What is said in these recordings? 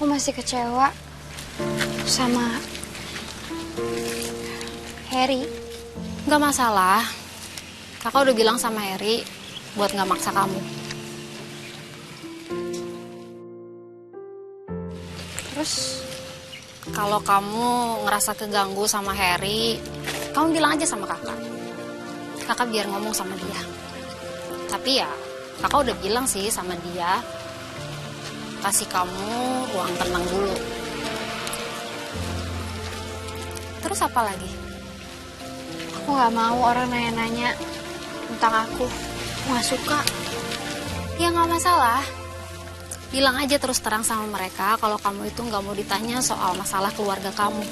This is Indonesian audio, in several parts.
Aku masih kecewa sama Harry. Gak masalah. Kakak udah bilang sama Harry buat gak maksa kamu. Terus kalau kamu ngerasa keganggu sama Harry, kamu bilang aja sama kakak. Kakak biar ngomong sama dia. Tapi ya, kakak udah bilang sih sama dia, kasih kamu ruang tenang dulu. Terus apa lagi? Aku gak mau orang nanya-nanya tentang aku. Aku gak suka. Ya gak masalah. Bilang aja terus terang sama mereka kalau kamu itu gak mau ditanya soal masalah keluarga kamu.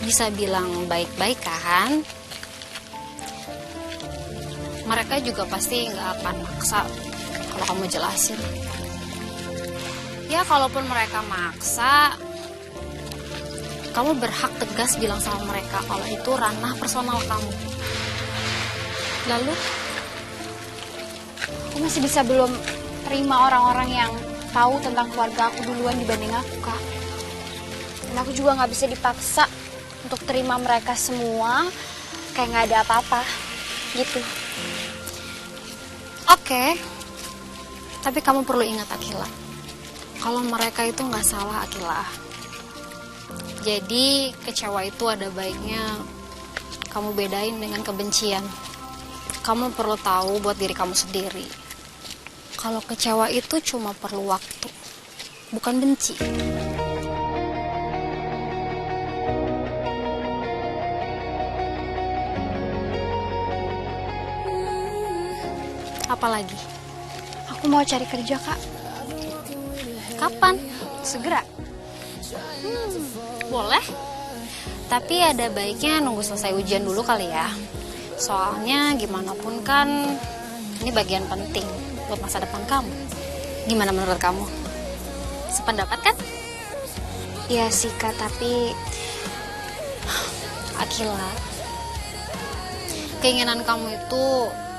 Bisa bilang baik-baik kan? Mereka juga pasti gak akan maksa kalau kamu jelasin. Ya kalaupun mereka maksa, kamu berhak tegas bilang sama mereka kalau itu ranah personal kamu. Lalu? Aku masih bisa belum terima orang-orang yang tahu tentang keluarga aku duluan dibanding aku, Kak. Dan aku juga gak bisa dipaksa untuk terima mereka semua kayak gak ada apa-apa, gitu. Oke. Tapi kamu perlu ingat, Akila. Kalau mereka itu gak salah, Akila. Jadi kecewa itu ada baiknya kamu bedain dengan kebencian. Kamu perlu tahu buat diri kamu sendiri. Kalau kecewa itu cuma perlu waktu, bukan benci. Apalagi? Aku mau cari kerja, Kak. Kapan? Segera. Boleh. Tapi ada baiknya nunggu selesai ujian dulu kali ya. Soalnya gimana pun kan ini bagian penting buat masa depan kamu. Gimana menurut kamu? Sependapat kan? Iya sih, Kak, tapi Akila, keinginan kamu itu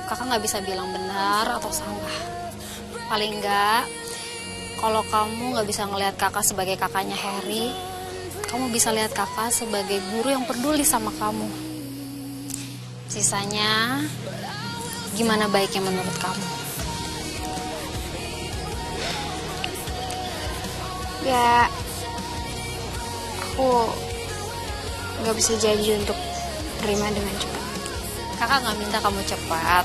kakak nggak bisa bilang benar atau salah. Paling nggak, kalau kamu nggak bisa ngelihat kakak sebagai kakaknya Harry, kamu bisa lihat kakak sebagai guru yang peduli sama kamu. Sisanya, gimana baiknya menurut kamu? ya aku nggak bisa janji untuk terima dengan cepat. Kakak nggak minta kamu cepat,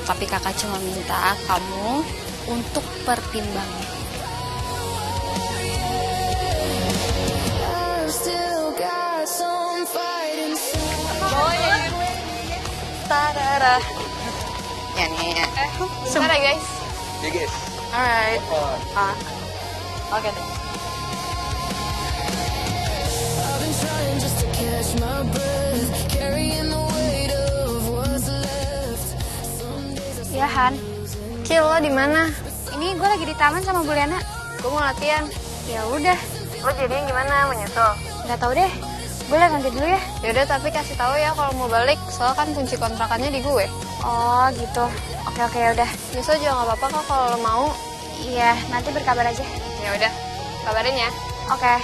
tapi kakak cuma minta kamu untuk pertimbangkan. Tarara. Ya nih. Sebentar ya guys. Ya guys. Alright. Oke deh. Ya, Han. Kil, lo di mana? Ini gue lagi di taman sama Bu Liana. Gue mau latihan. Ya udah, Lo jadinya gimana? Menyusul? nggak tahu deh. Gue liat nanti dulu ya. Yaudah, tapi kasih tahu ya kalau mau balik. Soalnya kan kunci kontrakannya di gue. Oh gitu. Oke ya udah. Nyusul juga nggak apa-apa kok kalau lo mau. Iya, nanti berkabar aja. Ya udah, kabarin ya. Oke.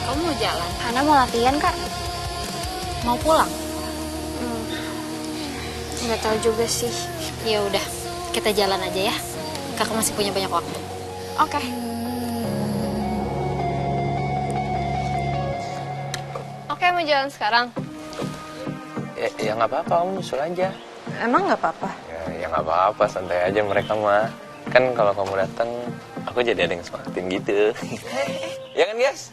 Kamu mau jalan? Hana mau latihan, Kak? Mau pulang? Nggak tahu juga sih. Ya udah, kita jalan aja ya. Kakak masih punya banyak waktu. Oke. Oke, mau jalan sekarang. Ya nggak apa-apa, kamu nyusul aja. Emang nggak apa-apa? Ya nggak apa-apa, santai aja mereka mah. Kan kalau kamu datang, aku jadi ada yang semangatin gitu. Ya kan guys?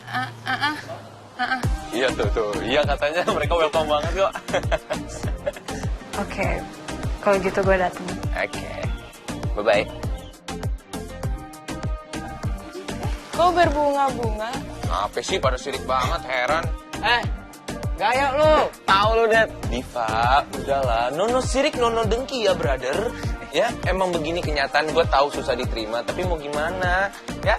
Iya tuh. Iya katanya mereka welcome banget kok. Oke, kalau gitu gue datang. Oke. Bye-bye. Kok berbunga-bunga? Apa sih pada sirik banget, heran. Gaya lu. Tahu lu, Dad. Diva, udahlah. Nono sirik, nono dengki ya, brother. Ya, emang begini kenyataan. Gue tahu susah diterima, tapi mau gimana? Ya.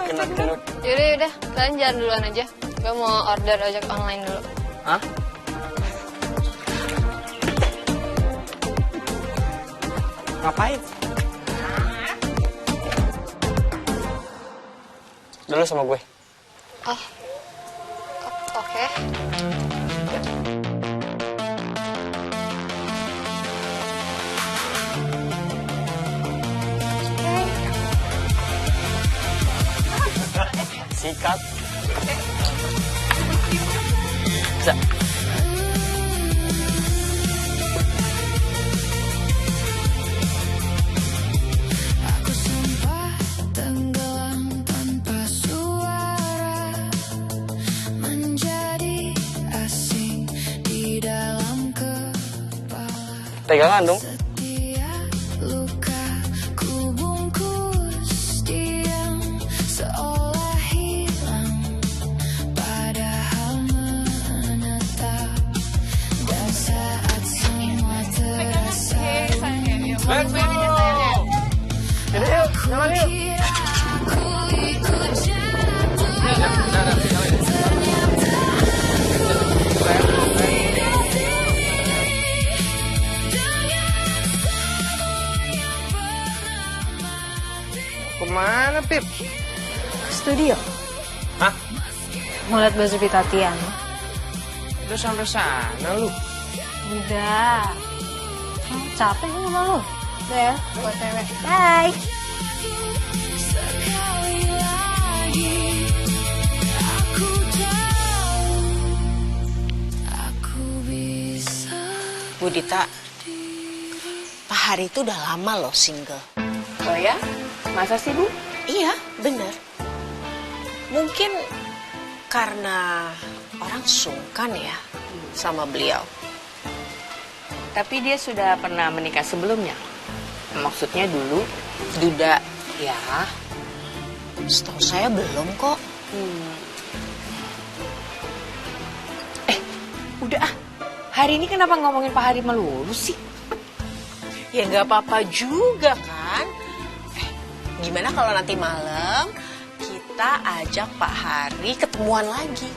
Kenut-kenut. Yaudah, kalian jalan duluan aja. Gue mau order ojek online dulu. Hah? Ngapain? Dulu sama gue. Oh, oke. Sikat. Bisa. Aku sempat tenggelam tanpa suara, menjadi asing di dalam kepala. Pegangan dong. Setiap luka ku bungkus diam, seolah hilang, padahal menetap. Dan saat semua terasa Let's go! Jadi yuk, jalan yuk. aku ikut Kemana, Pip? Studio. Hah? Mau liat Bazubi Tatian. Udah sampai sana lu. Udah. Capek gue sama lu. Udah ya, buat cewek. Bye. sekali lagi. Aku tahu aku bisa. Bu Dita, Pak Hari itu udah lama loh single. Oh ya? Masa sih, Bu? Iya, bener. Mungkin karena orang sungkan ya sama beliau. Tapi dia sudah pernah menikah sebelumnya. Maksudnya dulu. Duda, Ya. setahu saya belum kok. Udah ah. Hari ini kenapa ngomongin Pak Hari melulu sih? Ya nggak apa-apa juga kan. Gimana kalau nanti malam kita ajak Pak Hari ketemuan lagi?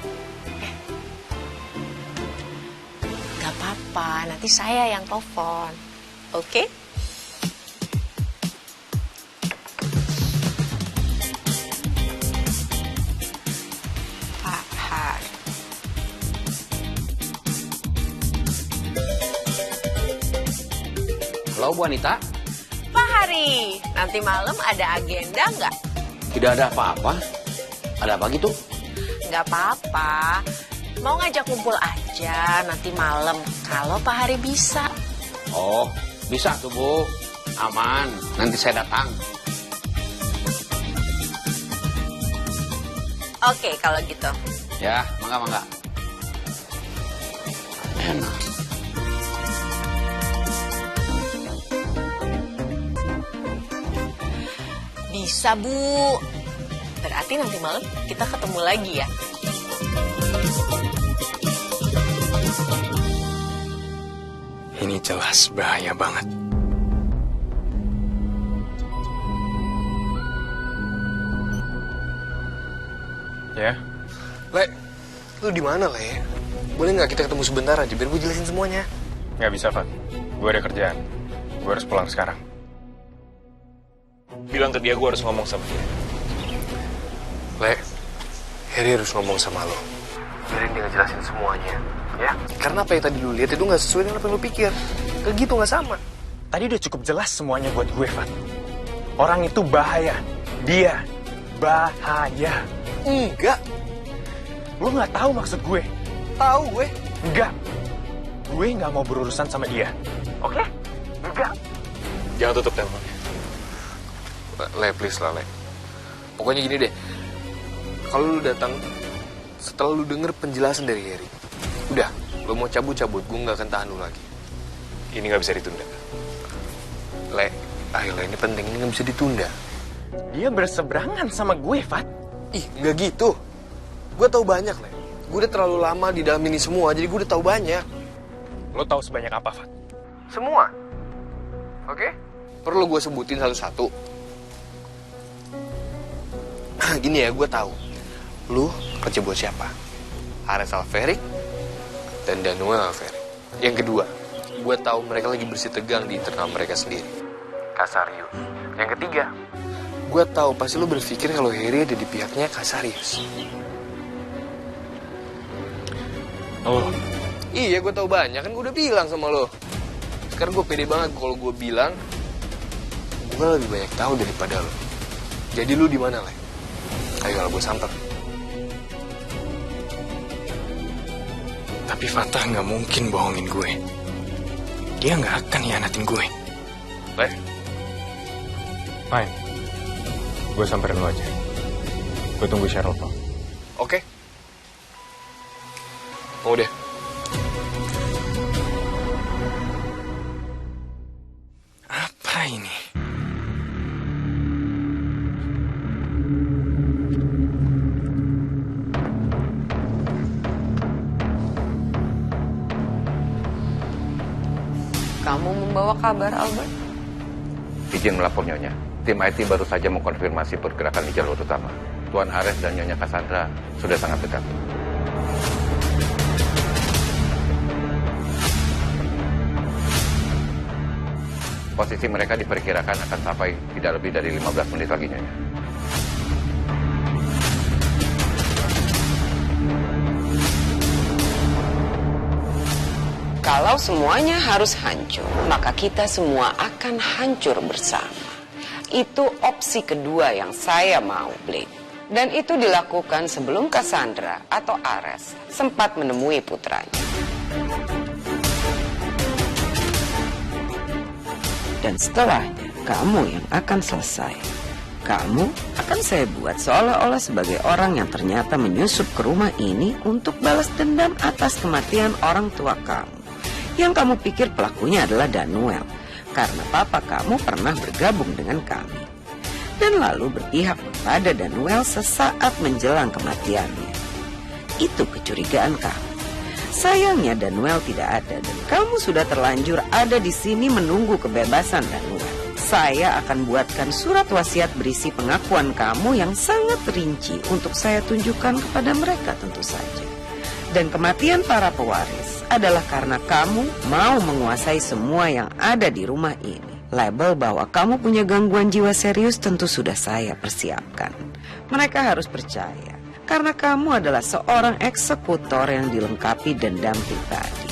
Nggak apa-apa, nanti saya yang telepon. Oke? Pak Hari. Halo Bu Anita, Pak Hari, nanti malam ada agenda nggak? tidak ada apa-apa. Ada apa gitu? Nggak apa-apa. Mau ngajak kumpul aja nanti malam kalau Pak Hari bisa. Oh, bisa tuh Bu. Aman, nanti saya datang. Oke, kalau gitu. Ya, mangga. Enak. Bisa, Bu. Berarti nanti malam kita ketemu lagi ya. Ini jelas bahaya banget. Ya, Le, lu di mana, Le? Boleh nggak kita ketemu sebentar aja biar gue jelasin semuanya? nggak bisa, Fat. Gue ada kerjaan. Gue harus pulang sekarang. Bilang ke dia gue harus ngomong sama dia. Le, Harry harus ngomong sama lo. Biarin dia ngejelasin semuanya, ya? Karena apa yang tadi lu lihat itu nggak sesuai dengan apa yang lu pikir. Kayak gitu nggak sama. Tadi udah cukup jelas semuanya buat gue, Fat. Orang itu bahaya. Dia bahaya. Enggak. Lo nggak tahu maksud gue. Tahu gue. Enggak. Gue nggak mau berurusan sama dia. Oke? Enggak. Jangan tutup teleponnya. Le, please lah, Le. Pokoknya gini deh. Kalau lu datang setelah lu denger penjelasan dari Harry, udah, lu mau cabut-cabut, gue nggak akan tahan lu lagi. Ini nggak bisa ditunda. Le, ayolah ini penting, ini nggak bisa ditunda. Dia berseberangan sama gue, Fat. Ih, nggak gitu. Gue tahu banyak, Le. Gue udah terlalu lama di dalam ini semua, jadi gue udah tahu banyak. Lo tahu sebanyak apa, Fat? Semua. Oke? Perlu gue sebutin satu-satu. Gini ya, gue tahu. Lu kerja buat siapa? Ares Alferik dan Daniel Alferik. Yang kedua, gue tahu mereka lagi bersih tegang di internal mereka sendiri. Kasarius. Yang ketiga, gue tahu pasti lo berpikir kalau Harry ada di pihaknya Kasarius. Oh, Iya, gue tahu banyak, kan gue udah bilang sama lo. Sekarang gue pede banget kalau gue bilang gue lebih banyak tahu daripada lo. Jadi lo di mana, Le? Ayo, kalau gue samper. tapi Fatah nggak mungkin bohongin gue. Dia nggak akan hianatin gue. Le? Main. Gue samperin lo aja. Gue tunggu Cheryl kok. Oke. Mau deh. Apa ini? Kamu membawa kabar, Albert? Izin melapor Nyonya. Tim IT baru saja mengkonfirmasi pergerakan di jalur utama. Tuan Ares dan Nyonya Cassandra sudah sangat dekat. Posisi mereka diperkirakan akan sampai tidak lebih dari 15 menit lagi, Nyonya. Kalau semuanya harus hancur, maka kita semua akan hancur bersama. Itu opsi kedua yang saya mau, Blake. Dan itu dilakukan sebelum Cassandra atau Ares sempat menemui putranya. Dan setelahnya, kamu yang akan selesai. Kamu akan saya buat seolah-olah sebagai orang yang ternyata menyusup ke rumah ini untuk balas dendam atas kematian orang tua kamu. Yang kamu pikir pelakunya adalah Danuel, karena papa kamu pernah bergabung dengan kami. Dan lalu berpihak kepada Danuel sesaat menjelang kematiannya. Itu kecurigaan kamu. Sayangnya Danuel tidak ada dan kamu sudah terlanjur ada di sini menunggu kebebasan Danuel. Saya akan buatkan surat wasiat berisi pengakuan kamu yang sangat rinci untuk saya tunjukkan kepada mereka tentu saja. Dan kematian para pewaris adalah karena kamu mau menguasai semua yang ada di rumah ini. Label bahwa kamu punya gangguan jiwa serius tentu sudah saya persiapkan. Mereka harus percaya, karena kamu adalah seorang eksekutor yang dilengkapi dendam pribadi.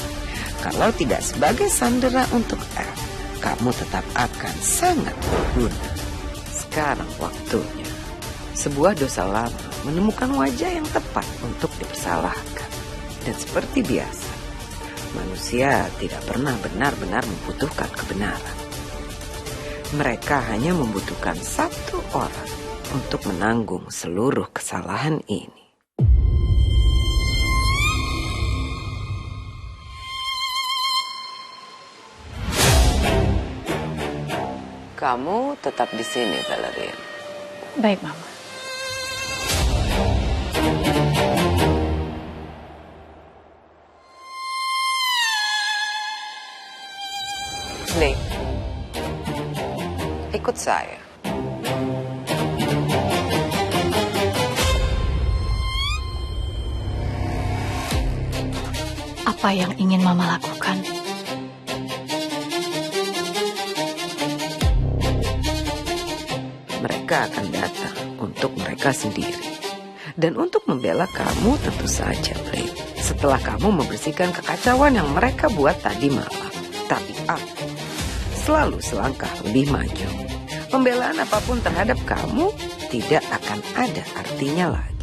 Kalau tidak sebagai sandera untuk F, kamu tetap akan sangat berguna. Sekarang waktunya. Sebuah dosa lama menemukan wajah yang tepat untuk dipersalahkan. Dan seperti biasa, manusia tidak pernah benar-benar membutuhkan kebenaran. Mereka hanya membutuhkan satu orang untuk menanggung seluruh kesalahan ini. Kamu tetap di sini, Valerian. Baik, Mama. Blake, ikut saya. Apa yang ingin Mama lakukan? Mereka akan datang untuk mereka sendiri. Dan untuk membela kamu tentu saja, Blake. Setelah kamu membersihkan kekacauan yang mereka buat tadi malam. Tapi aku selalu selangkah lebih maju. Pembelaan apapun terhadap kamu tidak akan ada artinya lagi.